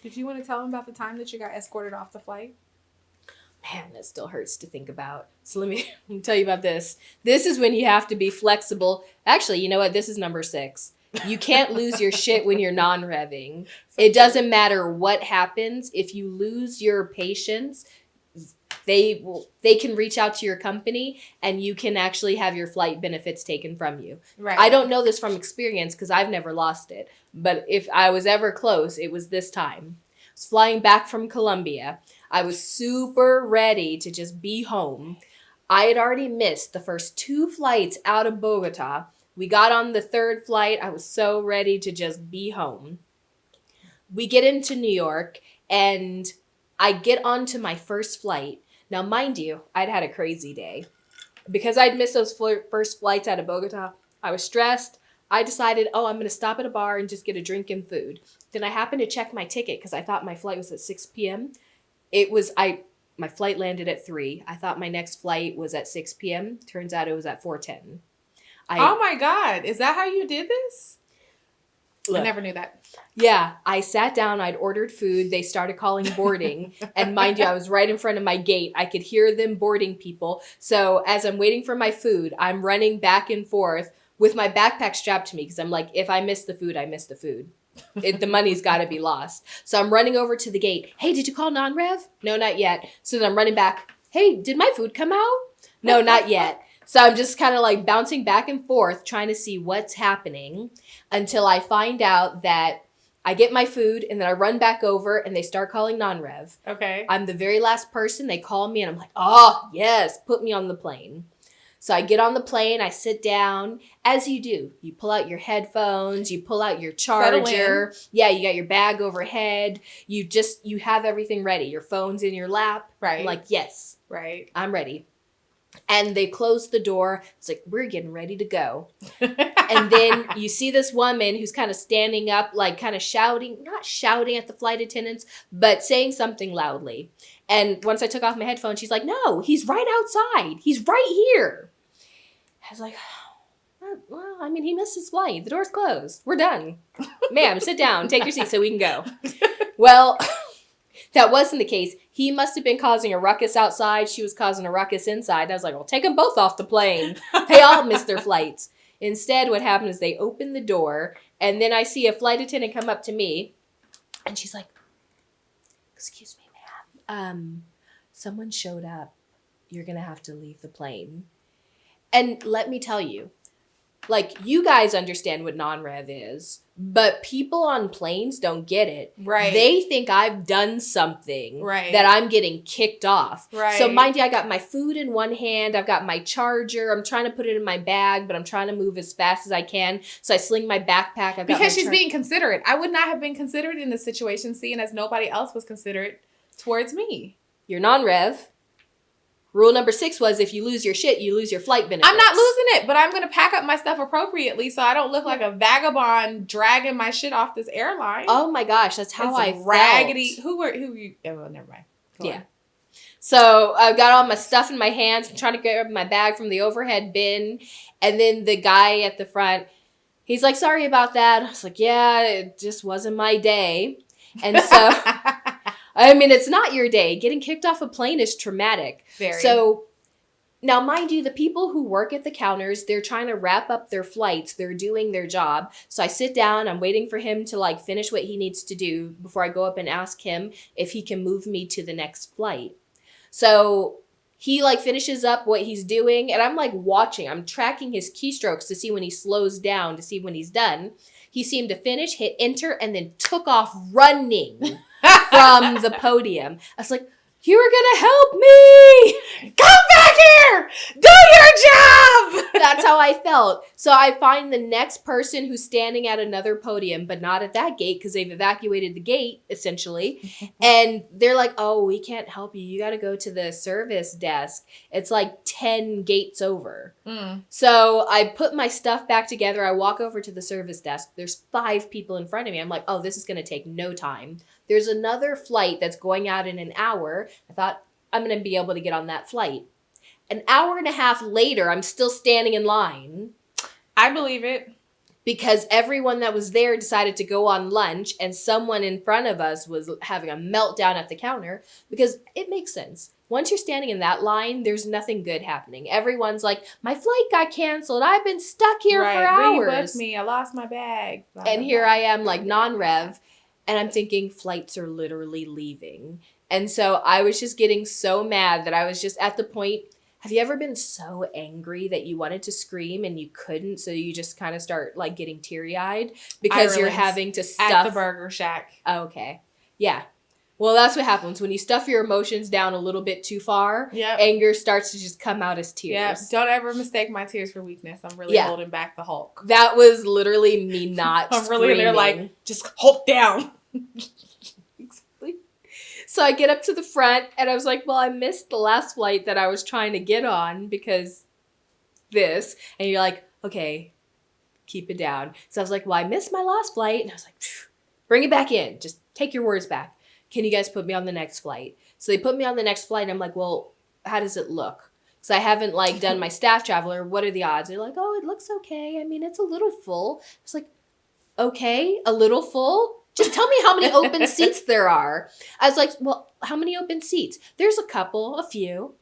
Did you want to tell them about the time that you got escorted off the flight? Man, that still hurts to think about. So let me tell you about this. This is when you have to be flexible. Actually, you know what? This is number 6. You can't lose your shit when you're non-revving. It doesn't matter what happens. If you lose your patience, they can reach out to your company and you can actually have your flight benefits taken from you. Right. I don't know this from experience because I've never lost it. But if I was ever close, it was this time. I was flying back from Colombia. I was super ready to just be home. I had already missed the first 2 flights out of Bogota. We got on the 3rd flight. I was so ready to just be home. We get into New York and I get onto my first flight. Now, mind you, I'd had a crazy day. Because I'd missed those first flights out of Bogota, I was stressed. I decided, I'm going to stop at a bar and just get a drink and food. Then I happened to check my ticket because I thought my flight was at 6 p.m. My flight landed at 3. I thought my next flight was at 6 p.m. Turns out it was at 4:10. Oh my God. Is that how you did this? Look, I never knew that. Yeah, I sat down, I'd ordered food, they started calling boarding, and mind you, I was right in front of my gate. I could hear them boarding people. So as I'm waiting for my food, I'm running back and forth with my backpack strapped to me because I'm like, if I miss the food, I miss the food. The money's got to be lost. So I'm running over to the gate. Hey, did you call Non-Rev? No, not yet. So then I'm running back. Hey, did my food come out? No, not yet. So I'm just kind of like bouncing back and forth trying to see what's happening until I find out that I get my food and then I run back over and they start calling Non-Rev. Okay. I'm the very last person. They call me and I'm like, oh, yes, put me on the plane. So I get on the plane, I sit down, as you do. You pull out your headphones, you pull out your charger. Yeah, you got your bag overhead. You have everything ready. Your phone's in your lap. Right. I'm like, yes. Right. I'm ready. And they close the door. It's like, we're getting ready to go. And then you see this woman who's kind of standing up, like kind of shouting, not shouting at the flight attendants, but saying something loudly. And once I took off my headphones, she's like, no, he's right outside. He's right here. I was like, well, I mean, he missed his flight. The door's closed. We're done. Ma'am, sit down. Take your seat so we can go. Well, that wasn't the case. He must have been causing a ruckus outside. She was causing a ruckus inside. I was like, well, take them both off the plane. They all missed their flights. Instead, what happened is they opened the door, and then I see a flight attendant come up to me, and she's like, excuse me, ma'am. Someone showed up. You're going to have to leave the plane. And let me tell you, like, you guys understand what non-rev is, but people on planes don't get it. Right. They think I've done something right. that I'm getting kicked off. Right. So mind you, I got my food in one hand. I've got my charger. I'm trying to put it in my bag, but I'm trying to move as fast as I can. So I sling my backpack. Because she's being considerate. I would not have been considerate in this situation, seeing as nobody else was considerate towards me. You're non-rev. Rule number 6 was if you lose your shit, you lose your flight benefits. I'm not losing it, but I'm going to pack up my stuff appropriately so I don't look like a vagabond dragging my shit off this airline. Oh my gosh, that's how I felt. Raggedy. Who you? Oh, never mind. Go on. So I've got all my stuff in my hands. I'm trying to grab my bag from the overhead bin. And then the guy at the front, he's like, sorry about that. I was like, yeah, it just wasn't my day. And so... I mean, it's not your day. Getting kicked off a plane is traumatic. Very. So, now, mind you, the people who work at the counters, they're trying to wrap up their flights. They're doing their job. So I sit down. I'm waiting for him to, like, finish what he needs to do before I go up and ask him if he can move me to the next flight. So he, like, finishes up what he's doing. And I'm, like, watching. I'm tracking his keystrokes to see when he slows down, to see when he's done. He seemed to finish, hit enter, and then took off running from the podium. I was like, you were going to help me. Come back here. Do your job. That's how I felt. So I find the next person who's standing at another podium, but not at that gate because they've evacuated the gate, essentially. And they're like, oh, we can't help you. You got to go to the service desk. It's like 10 gates over. So I put my stuff back together. I walk over to the service desk. There's 5 people in front of me. I'm like, oh, this is going to take no time. There's another flight that's going out in an hour. I thought, I'm going to be able to get on that flight. An hour and a half later, I'm still standing in line. I believe it. because everyone that was there decided to go on lunch and someone in front of us was having a meltdown at the counter, because it makes sense. Once you're standing in that line, there's nothing good happening. Everyone's like, my flight got canceled. I've been stuck here for hours. Will you book me? I lost my bag. Blah, And blah, here blah. I am, like non-rev, and I'm thinking flights are literally leaving. And so I was just getting so mad that I was just at the point. Have you ever been so angry that you wanted to scream and you couldn't, so you just kind of start like getting teary-eyed because you're having to stuff at the Burger Shack. Oh, okay. Yeah. Well, that's what happens when you stuff your emotions down a little bit too far. Yep. Anger starts to just come out as tears. Yeah. Don't ever mistake my tears for weakness. I'm really holding back the Hulk. That was literally me not I'm screaming. really there like, just Hulk down. Exactly. So I get up to the front and I was like, well, I missed the last flight that I was trying to get on because this. And you're like, okay, keep it down. So I was like, well, I missed my last flight. And I was like, bring it back in. Just take your words back. Can you guys put me on the next flight? So they put me on the next flight. And I'm like, well, how does it look? Because I haven't like done my staff traveler. What are the odds? They're like, oh, it looks okay. I mean, it's a little full. It's like, okay, a little full? Just tell me how many open seats there are. I was like, well, how many open seats? There's a couple, a few.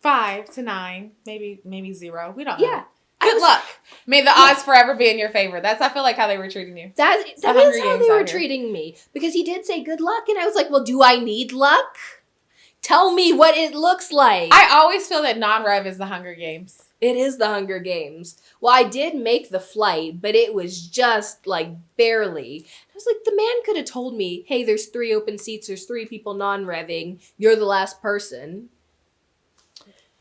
5 to 9, maybe 0. We don't know. Yeah. Good luck. May the odds forever be in your favor. That's, I feel like, how they were treating you. That is how they were treating me. Because he did say good luck. And I was like, well, do I need luck? Tell me what it looks like. I always feel that non-rev is the Hunger Games. It is the Hunger Games. Well, I did make the flight, but it was just like barely. I was like, the man could have told me, hey, there's 3 open seats. There's 3 people non-revving. You're the last person.